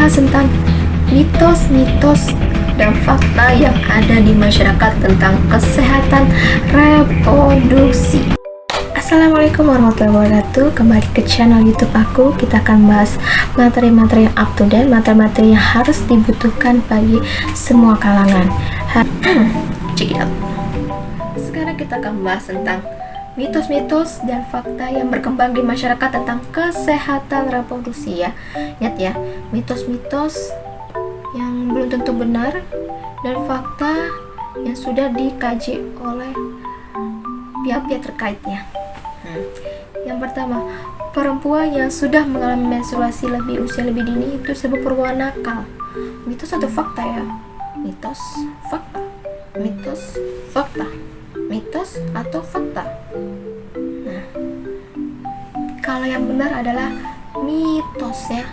membahas tentang mitos-mitos dan fakta yang ada di masyarakat tentang kesehatan reproduksi. Assalamualaikum warahmatullahi wabarakatuh. Kembali ke channel YouTube aku. Kita akan bahas materi-materi yang up to date, materi-materi yang harus dibutuhkan bagi semua kalangan. Check it out. Sekarang kita akan bahas tentang mitos-mitos dan fakta yang berkembang di masyarakat tentang kesehatan reproduksi ya. Ingat ya, mitos-mitos yang belum tentu benar dan fakta yang sudah dikaji oleh pihak-pihak terkaitnya. Yang pertama, perempuan yang sudah mengalami menstruasi usia lebih dini itu sebab perempuan nakal. Mitos atau fakta ya? Mitos, fakta. Mitos, fakta. Mitos atau fakta. Nah, kalau yang benar adalah mitos ya.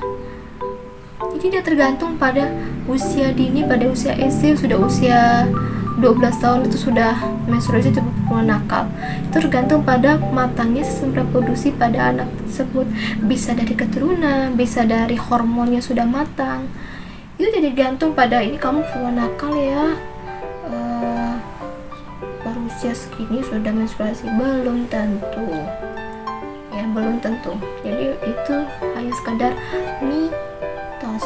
Jadi dia tergantung pada usia dini, pada usia SD, sudah usia 12 tahun itu sudah menstruasi itu perempuan nakal. Itu tergantung pada matangnya sistem reproduksi pada anak tersebut. Bisa dari keturunan, bisa dari hormonnya sudah matang. Itu jadi gantung pada ini kamu perempuan nakal ya. Usia segini sudah menstruasi, belum tentu ya, belum tentu. Jadi itu hanya sekadar mitos.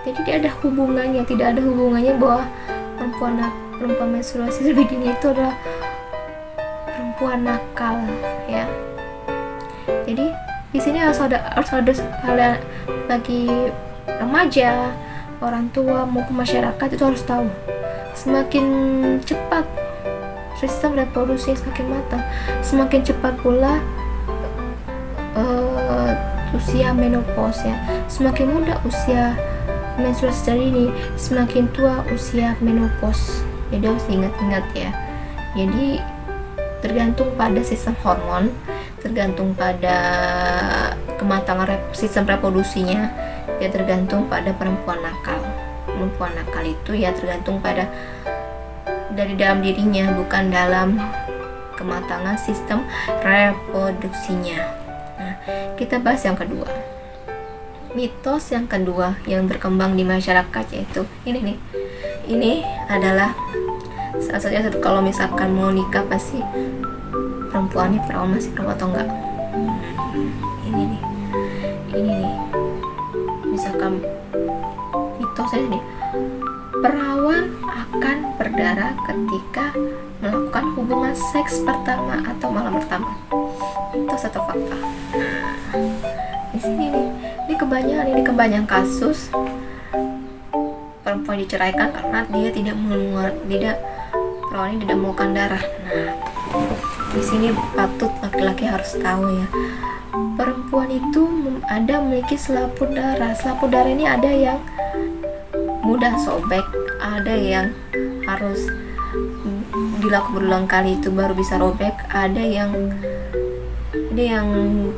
Jadi tidak ada hubungannya bahwa perempuan menstruasi lebih dini itu adalah perempuan nakal ya. Jadi di sini harus ada hal bagi remaja, orang tua maupun masyarakat itu harus tahu, semakin cepat sistem reproduksi semakin matang, semakin cepat pula usia menopause ya. Semakin muda usia menstruasi ini, semakin tua usia menopause. Jadi harus diingat-ingat ya. Jadi tergantung pada sistem hormon, tergantung pada kematangan sistem reproduksinya, ya tergantung pada perempuan nakal. Perempuan nakal itu ya tergantung pada dari dalam dirinya, bukan dalam kematangan sistem reproduksinya. Nah, kita bahas yang kedua. Mitos yang kedua yang berkembang di masyarakat yaitu ini nih. Ini adalah salah satunya, kalau misalkan mau nikah pasti perempuan ini perawan masih perawan atau enggak. Ini nih. Misalkan mitosnya nih. Perawan akan berdarah ketika melakukan hubungan seks pertama atau malam pertama. Itu satu fakta. Di sini nih, ini kebanyakan kasus perempuan diceraikan karena dia perawan ini tidak mengeluarkan darah. Nah, di sini patut laki-laki harus tahu ya. Perempuan itu memiliki selaput darah. Selaput darah ini ada yang mudah sobek, ada yang harus dilakukan berulang kali itu baru bisa robek, ada yang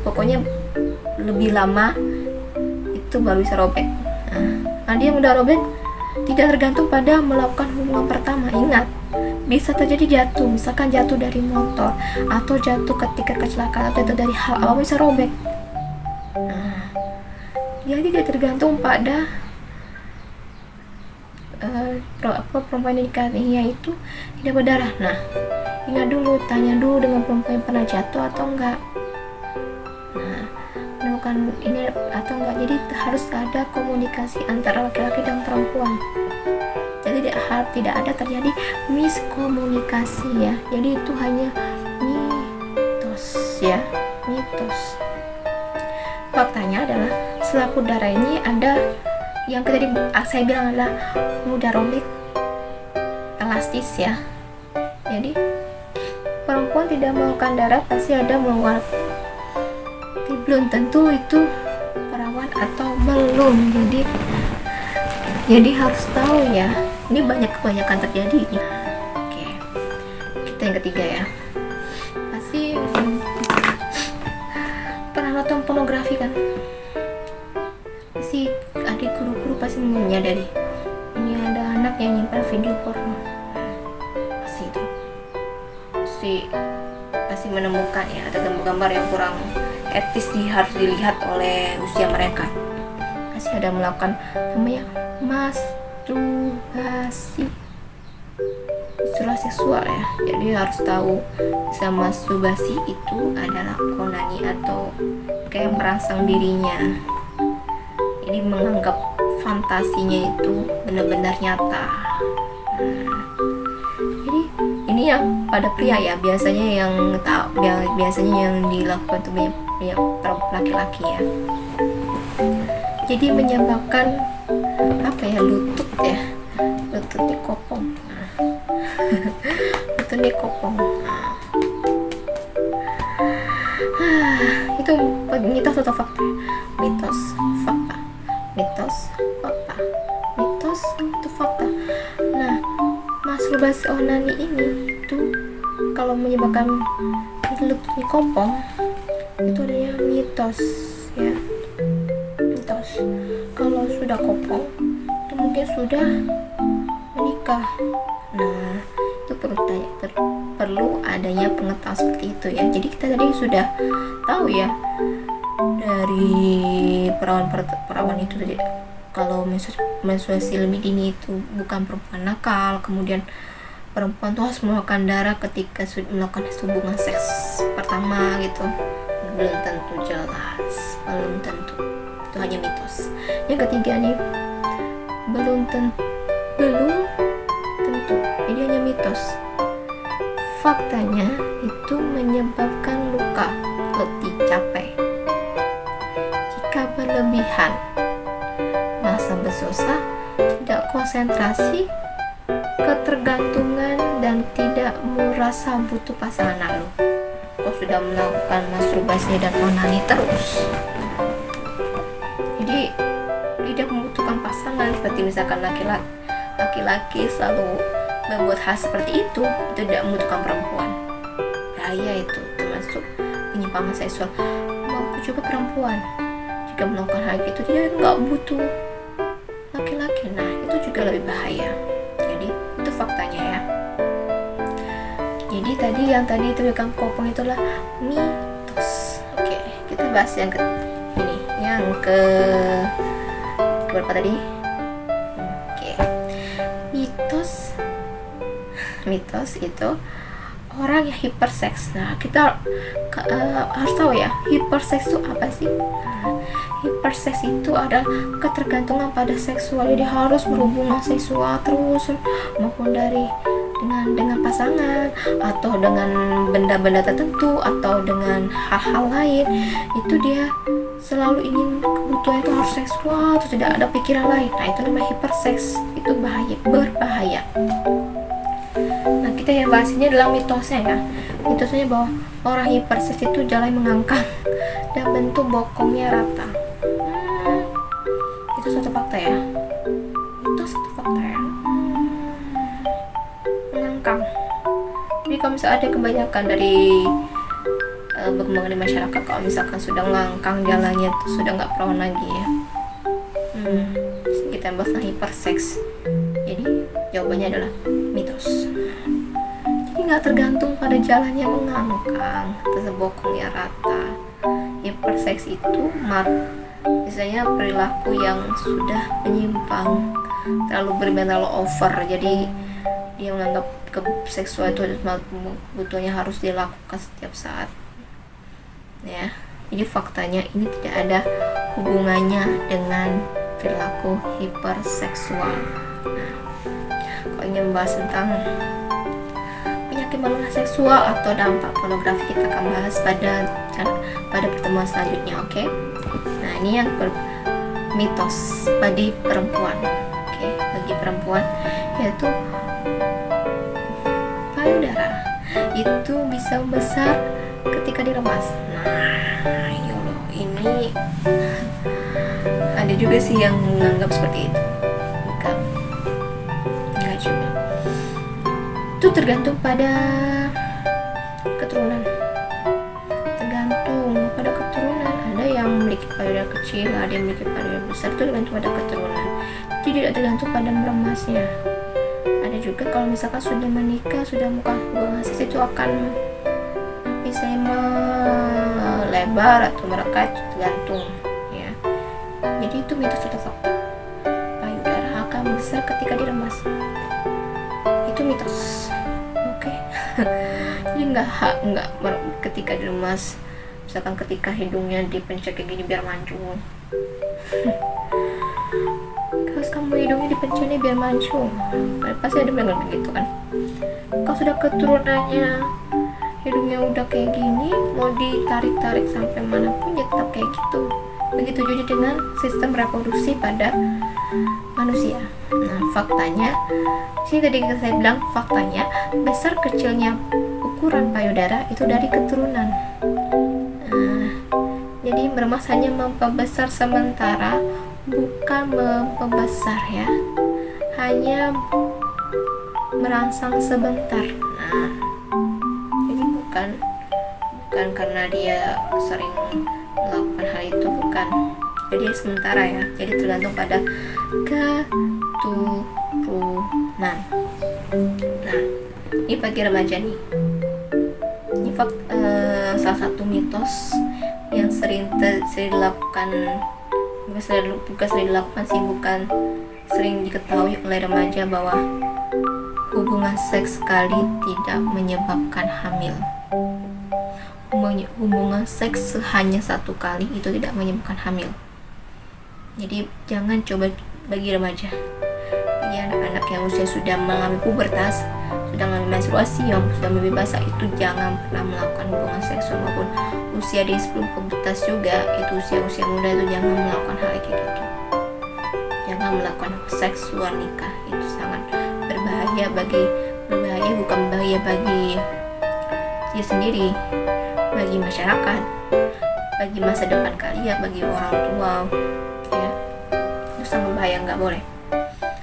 pokoknya lebih lama itu baru bisa robek. Nah, dia mudah robek tidak tergantung pada melakukan hubungan pertama. Ingat, bisa terjadi jatuh, misalkan jatuh dari motor atau jatuh ketika kecelakaan atau jatuh dari hal apa bisa robek. Nah, jadi dia tergantung pada perempuan yang nikahnya itu tidak berdarah. Nah, ingat dulu, tanya dulu dengan perempuan yang pernah jatuh atau enggak. Nah, menemukan ini atau enggak. Jadi harus ada komunikasi antara laki-laki dan perempuan. Jadi tidak ada terjadi miskomunikasi ya. Jadi itu hanya mitos ya, mitos. Faktanya adalah selaput darah ini ada yang tadi saya bilang adalah mudah robek, elastis ya. Jadi perempuan tidak mengeluarkan darah pasti ada mengeluarkan. Belum tentu itu perawan atau belum. Jadi harus tahu ya. Ini kebanyakan terjadi. Oke, kita yang ketiga ya. Pasti pernah nonton pornografi kan? Pasti adik guru-guru pasti menyadari ini ada anak yang nyimpan video porno. Pasti menemukan ya ada gambar-gambar yang kurang etis harus dilihat oleh usia mereka. masih ada melakukan namanya masturbasi, istilah seksual ya. Jadi harus tahu bisa masturbasi itu adalah onani atau kayak merangsang dirinya, jadi menganggap fantasinya itu benar-benar nyata. Jadi ini yang pada pria ya, biasanya yang dilakukan tuh banyak laki-laki ya. Jadi menyebabkan lututnya kopong. Lututnya kopong. Itu mitos atau fakta? Mitos, fakta. Mitos, fakta. Mitos itu fakta. Nah, masturbasi onani ini itu kalau menyebabkan lututnya kopong itu adanya mitos ya. Mitos. Kalau sudah kopong itu mungkin sudah menikah. Nah, itu perlu adanya pengetahuan seperti itu ya. Jadi kita tadi sudah tahu ya dari perawan itu tadi, kalau menstruasi lebih dini itu bukan perempuan nakal. Kemudian perempuan tuh harus mengeluarkan darah ketika sudah melakukan hubungan seks pertama gitu. Belum tentu jelas, belum tentu, itu hanya mitos. Yang ketiga nih, belum tentu, jadi hanya mitos. Faktanya itu menyebabkan luka, letih, capek jika berlebihan, masa bersusah, tidak konsentrasi, ketergantungan, dan tidak merasa butuh pasangan lalu. Kau sudah melakukan masturbasi dan onani terus, jadi tidak membutuhkan pasangan, seperti misalkan laki-laki selalu membuat hal seperti itu tidak membutuhkan perempuan. Bahaya itu, termasuk penyimpangan seksual. Maupun juga perempuan jika melakukan hal itu dia nggak butuh laki-laki, nah itu juga lebih bahaya. Jadi itu faktanya ya. Jadi yang tadi itu ikan kopong itulah mitos. Oke, kita bahas yang berapa tadi? Oke. Mitos itu orang yang hiperseks. Nah, kita harus tahu ya, hiperseks itu apa sih? Hiperseks itu adalah ketergantungan pada seksual. Jadi harus berhubungan seksual terus, maupun dengan pasangan, atau dengan benda-benda tertentu, atau dengan hal-hal lain. Itu dia selalu ingin kebutuhan itu harus seksual, terus tidak ada pikiran lain. Nah, itu namanya hiperseks. Itu berbahaya. Nah, kita yang bahas ini adalah mitosnya ya. Mitosnya bahwa orang hiperseks itu jalan mengangkang dan bentuk bokongnya rata. Itu satu fakta ya. Itu satu fakta ya. Mengangkang. Jadi kalau misalnya ada kebanyakan dari berkembang di masyarakat, kalau misalkan sudah ngangkang jalannya itu sudah nggak perawan lagi ya. Kita bahas tentang hiperseks. Jadi jawabannya adalah mitos. Jadi nggak tergantung pada jalannya mengangkang, terus bokongnya rata. Hiperseks itu biasanya perilaku yang sudah menyimpang, terlalu berlebihan, terlalu over. Jadi dia menganggap seksual itu kebutuhannya harus dilakukan setiap saat ya. Jadi faktanya ini tidak ada hubungannya dengan perilaku hiperseksual. Nah, kalau ingin membahas tentang penyakit menular seksual atau dampak pornografi, kita akan bahas pada pertemuan selanjutnya. Oke? Nah, ini yang mitos bagi perempuan. Oke, bagi perempuan yaitu payudara itu bisa membesar ketika diremas. Nah, ini ada juga sih yang menganggap seperti itu. Enggak juga. Itu tergantung pada keturunan. Tergantung pada keturunan. Ada yang memiliki payudara kecil, ada yang memiliki payudara besar. Itu tergantung pada keturunan. Tidak tergantung pada meremasnya. Ada juga kalau misalkan sudah menikah, sudah hubungan seks itu akan misalnya melebar atau merekat, tergantung ya. Jadi Jadi itu mitos atau fakta? Payudara akan besar ketika diremas. Itu mitos. Oke. Jadi nggak ketika diremas. Misalkan ketika hidungnya dipencet kayak gini biar mancung. Kalau kamu hidungnya dipencet nih biar mancung, pasti ada bilang begitu kan. Kalau sudah keturunannya hidungnya udah kayak gini, mau ditarik-tarik sampai manapun ya tetap kayak gitu. Begitu juga dengan sistem reproduksi pada manusia. Nah, faktanya, sini tadi saya bilang faktanya, besar kecilnya ukuran payudara itu dari keturunan. Jadi meremas hanya memperbesar sementara, bukan memperbesar ya, hanya merangsang sebentar. Nah, jadi bukan karena dia sering melakukan hal itu, bukan. Jadi sementara ya. Jadi tergantung pada keturunan. Nah, ini bagi remaja nih. Ini salah satu mitos yang sering dilakukan, bukan sering diketahui oleh remaja bahwa hubungan seks sekali tidak menyebabkan hamil. Hubungan seks hanya satu kali itu tidak menyebabkan hamil. Jadi jangan coba bagi remaja, bagi anak-anak yang usia sudah mengalami pubertas, sudah mengalami menstruasi, yang sudah membebas, itu jangan pernah melakukan hubungan seksual, maupun usia di sebelum pubertas juga, itu usia muda itu jangan melakukan hal kayak gitu. Jangan melakukan seks luar nikah, itu sangat berbahaya, bukan bahaya bagi dia sendiri, bagi masyarakat, bagi masa depan kalian, bagi orang tua ya, itu sangat bahaya. Nggak boleh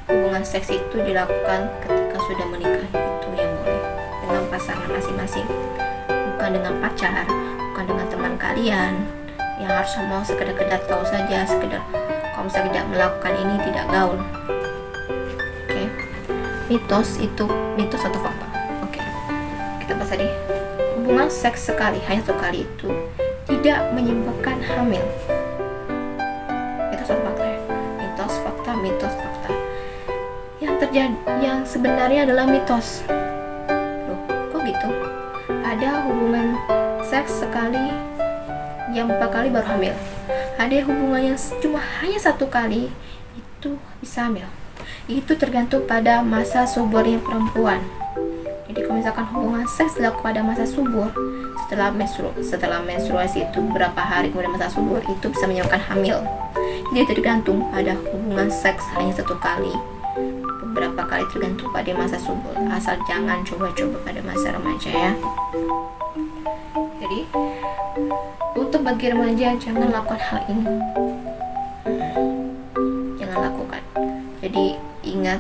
hubungan seks itu dilakukan ketika sudah menikah, itu yang boleh dengan pasangan masing-masing, bukan dengan pacar, bukan dengan teman kalian yang harus mau sekedar tahu saja, sekedar kalau misalnya tidak melakukan ini tidak gaul. Oke. Mitos atau fakta? Oke. Kita bahas tadi. Hubungan seks sekali, hanya satu kali itu tidak menyebabkan hamil. Mitos atau fakta ya? Mitos fakta. Yang sebenarnya adalah mitos. Loh, kok gitu? Ada hubungan seks sekali yang 4 kali baru hamil. Ada hubungan yang cuma hanya 1 kali itu bisa hamil. Itu tergantung pada masa suburnya perempuan. Jadi kalau misalkan hubungan seks dilakukan pada masa subur, setelah menstruasi itu berapa hari kemudian masa subur, itu bisa menyebabkan hamil. Jadi tergantung pada hubungan seks hanya 1 kali, beberapa kali tergantung pada masa subur. Asal jangan coba-coba pada masa remaja ya. Jadi untuk bagi remaja jangan lakukan hal ini. Jangan lakukan. Jadi ingat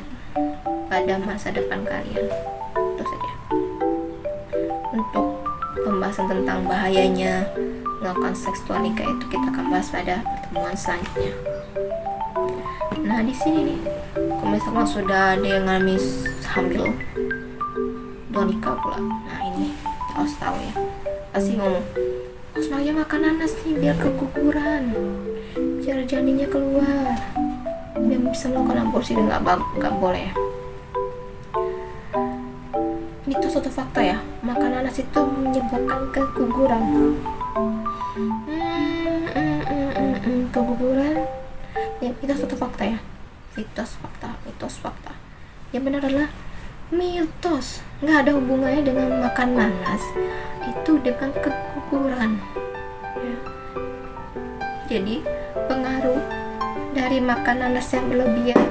pada masa depan kalian. Itu saja. Untuk pembahasan tentang bahayanya melakukan seks luar nikah itu kita akan bahas pada pertemuan selanjutnya. Nah di sini nih, kalau misalkan sudah ada yang ngalami hamil luar nikah pula, nah ini harus tahu ya, pasti ngomong harus makan nanas nih biar keguguran, biar janinnya keluar, biar bisa melakukan aborsi. Dan nggak boleh. Mitos atau fakta ya, makan nanas itu menyebabkan keguguran. Keguguran ya, mitos atau fakta ya? Mitos fakta. Yang benar adalah mitos. Nggak ada hubungannya dengan makan nanas itu dengan keguguran ya. Jadi pengaruh dari makan nanas yang berlebihan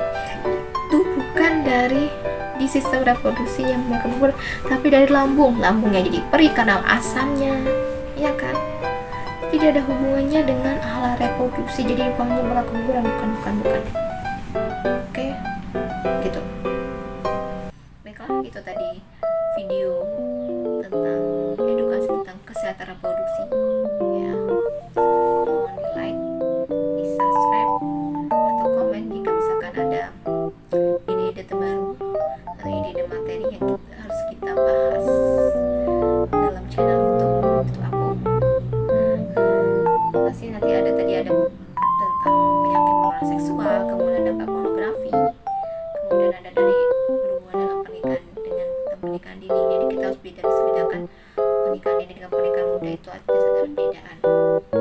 itu bukan dari di sistem reproduksi yang menyebabkan keguguran, tapi dari lambungnya jadi perih karena asamnya, ya kan? Jadi ada hubungannya dengan alat reproduksi. Jadi kalau menyebabkan keguguran bukan. Oke, gitu. Baiklah, itu tadi video tentang edukasi tentang kesehatan reproduksi. Ya, mohon di like, di subscribe, atau komen jika misalkan ada ide-ide terbaru atau ide-ide materi yang harus kita bahas dalam channel YouTube aku. Pasti nanti ada tentang penyakit pornografi, kemudian ada dari berhubungan dengan pernikahan dini. Jadi kita harus bisa bedakan pernikahan dini dengan pernikahan muda, itu ada perbedaan.